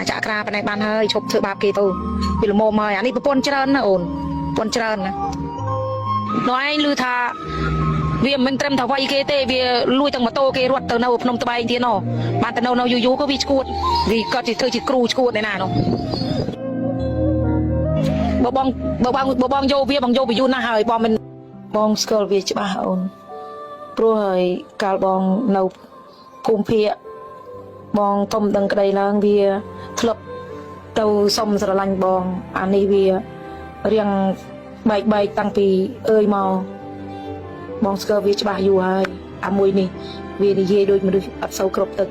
ចាក់ក្រាបណៃបានហើយឈប់ធ្វើបាបគេទៅវាល្មមហើយអានេះប្រពន្ធច្រើនណាអូនប្រពន្ធច្រើនណានោះឯងឮថាវាមិនត្រឹមតែវាយគេទេវាលួចទាំងម៉ូតូគេរត់ទៅនៅភ្នំត្បែងទៀតណោះបានទៅនៅយូរក៏វាឈួតវាគាត់ធ្វើជាគ្រូឈួតឯណានោះបើបងយកវាបងយកវាយូរណាស់ហើយបងមិនបងស្គាល់វាច្បាស់អូនព្រោះហើយកាលបងនៅភូមិភាគបងធំដឹងក្តីឡើងវាធ្លាប់ទៅសុំស្រឡាញ់បងអានេះវារៀងបែកតាំងពីអើយមកបងស្គាល់វាច្បាស់យូរហើយអាមួយនេះវានិយាយដូចមនុស្សអត់សូវគ្រប់ទឹក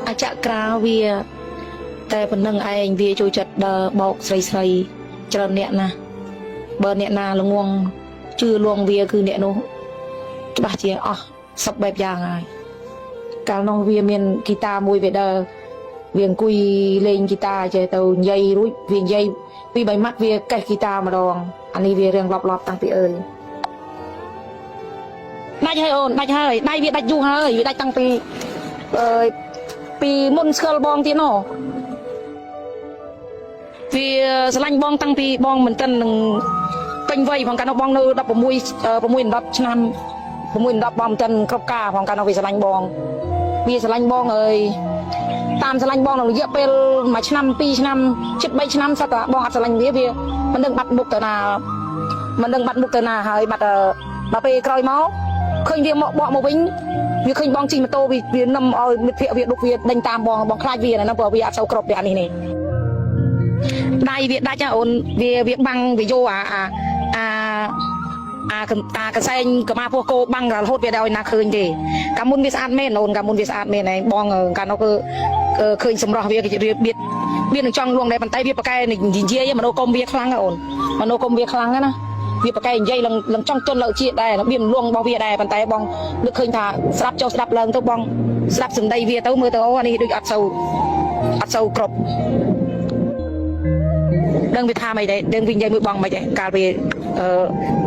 អាចក្រាវាតែប៉ុណ្្នឹងឯងវាចូលចិត្តដើរបោកស្រីច្រើនអ្នកណាបើអ្នកណាល្ងងជឿលងវាគឺអ្នកនោះច្បាស់ជាអស់សពបែបយ៉ាងហើយកាលនោះវាមានហ្គីតាមួយវាដើរវាអង្គុយលេងហ្គីតាចេះទៅនិយាយរួចវានិយាយពី3ម៉ាត់វាកេះហ្គីតាម្ដងអានេះវារៀងលប់តាំងពីអើយដាច់ហើយអូនដាច់ហើយដៃវាដាច់យូរហើយវាដាច់តាំងពីមុនស្គាល់បងទៀតណោះវាស្រឡាញ់បងតាំងពីបងមិនទាន់នឹងពេញវ័យផងកាលនោះបងនៅ16 10ឆ្នាំ6 10បងមិនទាន់គ្រប់ការផងកាលនោះវាស្រឡាញ់បងវាស្រឡាញ់បងអើយតាមស្រឡាញ់បងក្នុងរយៈពេល1ឆ្នាំ2ឆ្នាំជិត3ឆ្នាំសតើបងអត់ស្រឡាញ់វាមិនដឹងបាត់មុខទៅណាហើយបាត់ដល់ពេលក្រោយមកឃើញវាមកបកមកវិញវាឃើញបងជិះម៉ូតូវានឹមឲ្យមិត្តភក្តិវាដុកវាដេញតាមបងខ្លាចវាណាព្រោះវាអត់សូវគ្រប់វាអានេះដៃវាដាច់អូនវាបាំងវាយកតាកសែងកម៉ាពោះគោបាំងរហូតវាដល់ណាឃើញទេកាលមុនវាស្អាតមែនអូនកាលមុនវាស្អាតមែនឯងបងកាលនោះគឺឃើញសម្រស់វាវានឹងចង់លួងដែរប៉ុន្តែវាប្រកែនិយាយមនោគមវាខ្លាំងអូនមនោគមវាខ្លាំងណាវាប្រកែនិយាយឡើងចង់ទន់លើជាតិដែររបៀបលួងរបស់វាដែរប៉ុន្តែបងនឹកឃើញថាស្ដាប់ចុះស្ដាប់ឡើងទៅបងស្ដាប់សម្ដីវាទៅមើលទៅអូអានេះដូចអត់សូវគ្រប់ដឹងវាថាម៉េចដែរដឹងវានិយាយមួយបងម៉េចដែរកាល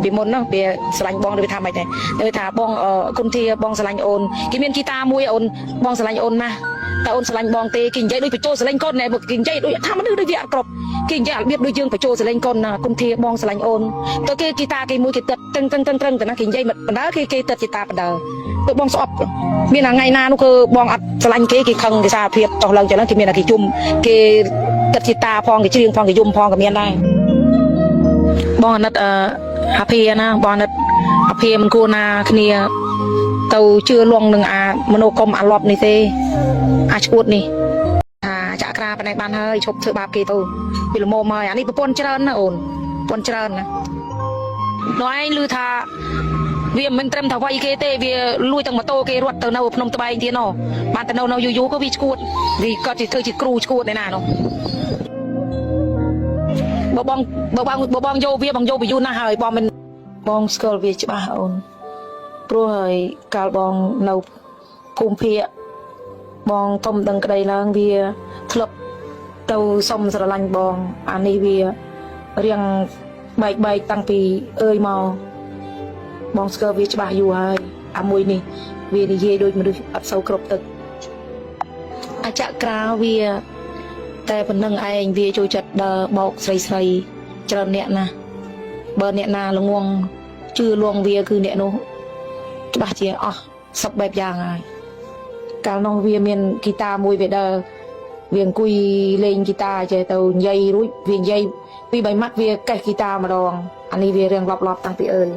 ពីមុននោះវាស្រឡាញ់បងវាថាម៉េចដែរវាថាបងគុណធាបងស្រឡាញ់អូនគេមានគីតាមួយអូនបងស្រឡាញ់អូនណាស់តែអូនស្រឡាញ់បងទេគេនិយាយដូចបញ្ចូលស្រឡាញ់កូនណែគេនិយាយដូចថាមនុស្សដូចវាអត់គ្រប់គេនិយាយរបៀបដូចយើងបញ្ចូលស្រឡាញ់កូនណាគុណធាបងស្រឡាញ់អូនទៅគេគីតាគេមួយគេទឹកតឹងទៅណាគេនិយាយបណ្ដើគេទឹកគីតាបណ្ដើទៅបងស្អប់មានថ្ងៃណានោះគឺបងអត់ស្រឡាញ់គេខឹងគេសារភាពចុះឡើងចឹងគេមានតែគេជុំគេទឹកគីតាផងគេច្រៀងផងគេយំផងក៏មានដែរបងអាណិតអាភាណាបងអាណិតអាភាមិនគួរណាគ្នាទៅជឿលងនឹងអាមនោគមអាលប់នេះទេអាឈួតនេះចាក់ក្រាបណៃបានហើយឈប់ធ្វើបាបគេទៅវាល្មមហើយអានេះប្រពន្ធច្រើនណាអូនប្រពន្ធច្រើនណានោះឯងឮថាវាមិនត្រឹមតែវាយគេទេវាលួចទាំងម៉ូតូគេរត់ទៅនៅភ្នំត្បែងទៀតណោះបានទៅនៅយូរក៏វាឈួតវាគាត់ធ្វើជាគ្រូឈួតឯណានោះបើបងយកវាបងយកវាយូរណាស់ហើយបងមិនបងស្គាល់វាច្បាស់អូនព្រោះហើយកាលបងនៅភូមិភាគបងធំដឹងក្តីឡើងវាធ្លាប់ទៅសុំស្រឡាញ់បងអានេះវារៀងបែកតាំងពីអើយមកបងស្គាល់វាច្បាស់យូរហើយអាមួយនេះវានិយាយដូចមនុស្សអត់សូវគ្រប់ទឹកអាចក្រាវាតែប៉ុណ្្នឹងឯងវាចូលចិត្តដើរបោកស្រីច្រើនអ្នកណាបើអ្នកណាល្ងងជឿលងវាគឺអ្នកនោះច្បាស់ជាអស់សពបែបយ៉ាងហើយកាលនោះវាមានហ្គីតាមួយវាដើរវាអង្គុយលេងហ្គីតាចេះទៅនិយាយរួចវានិយាយពី3ម៉ាត់វាកេះហ្គីតាម្ដងអានេះវារៀងលប់តាំងពីអើយ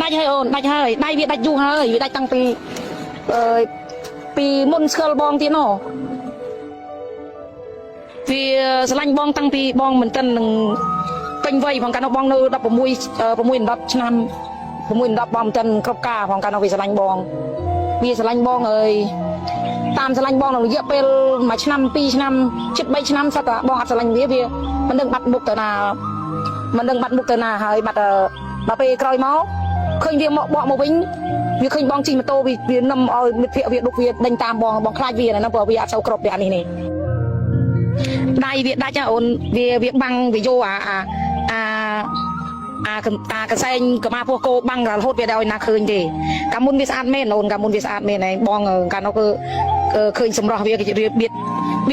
ដាច់ហើយអូនដាច់ហើយដៃវាដាច់យូរហើយវាដាច់តាំងពីមុនស្គាល់បងទៀតណោះវាស្រឡាញ់បងតាំងពីបងមិនទាន់នឹងពេញវ័យផងកាលនោះបងនៅ16 10ឆ្នាំ6 10បងមិនទាន់គ្រប់ការផងកាលនោះវាស្រឡាញ់បងវាស្រឡាញ់បងអើយតាមស្រឡាញ់បងក្នុងរយៈពេល1ឆ្នាំ2ឆ្នាំជិត3ឆ្នាំសតើបងអត់ស្រឡាញ់វាមិនដឹងបាត់មុខទៅណាហើយបាត់ដល់ពេលក្រោយមកឃើញវាមកបកមកវិញវាឃើញបងជិះម៉ូតូវានឹមឲ្យមិត្តភក្តិវាដុកវាដេញតាមបងខ្លាចវាណាព្រោះវាអត់សូវគ្រប់វាអានេះដៃវាដាច់អូនវាបាំងវាយកតាកសែងកម៉ាពោះគោបាំងរហូតវាដល់ណាឃើញទេកាលមុនវាស្អាតមែនអូនកាលមុនវាស្អាតមែនឯងបងកាលនោះគឺ เคยสำรองเวียก็จะเบียดเบียด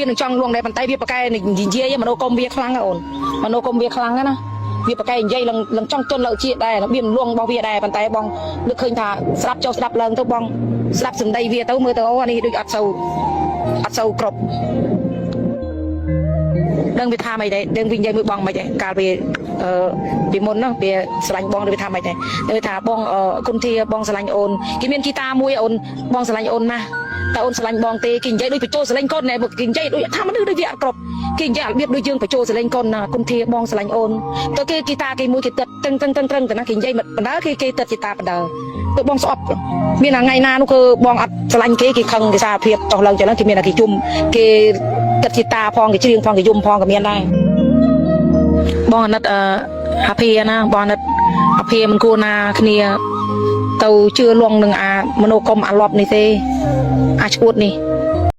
หนึ่งช่องลวงในปันไตเบียดปากไก่หนึ่งยิงเยี่ยมโนกรมเวียครั้งอ่ะโอนมโนกรมเวียครั้งนะเบียดปากไก่ใหญ่ลังช่องต้นเราเชี่ยได้เบียดลวงบองเวียได้ปันไตบองนึกเคยถ่าสลับเจ้าสลับเลิงตัวบองสลับสึงใดเวียตัวมือตัวอันนี้ดูอัดเสากรบเดินไปทำไม่ได้เดินวิ่งใจมือบองไม่ได้การไปมนเนาะไปสลังบองเดินไปทำไม่ได้เดินไปถาบองคนที่บองสลังโอนกินเมียนกีตาร์มวยโอนบองสลังโอนนะแต่โอนสลังบองเตกินใจด้วยไปโจสลังก้นเนี่ยบอกกินใจด้วยทำมันด้วยเวียกรบกินใจเบียดด้วยยื่นไปโจสลังก้นนะคนที่บองสลังโอนตัวกีตาร์กีมวยกีตัดตึงแต่นะกินใจมันปัญหากีตัดกีตาร์ปัญหาตัวบองสอบมีหนังไงนานุคือบองอัดสลังกีคังกีซาเพียบต่อเราจะนั่งกินเมียนกีจุ่มกีตัดกีตาร์พองกีเชียงพองกียุ่มพองกับเมียนได้บองนัดอาเพียนะบองนัดอาเพียมันกูนาคเนียเตาเชื่อลวงหนึ่งมโนกรมอารอบนี่เตอาชวดนี่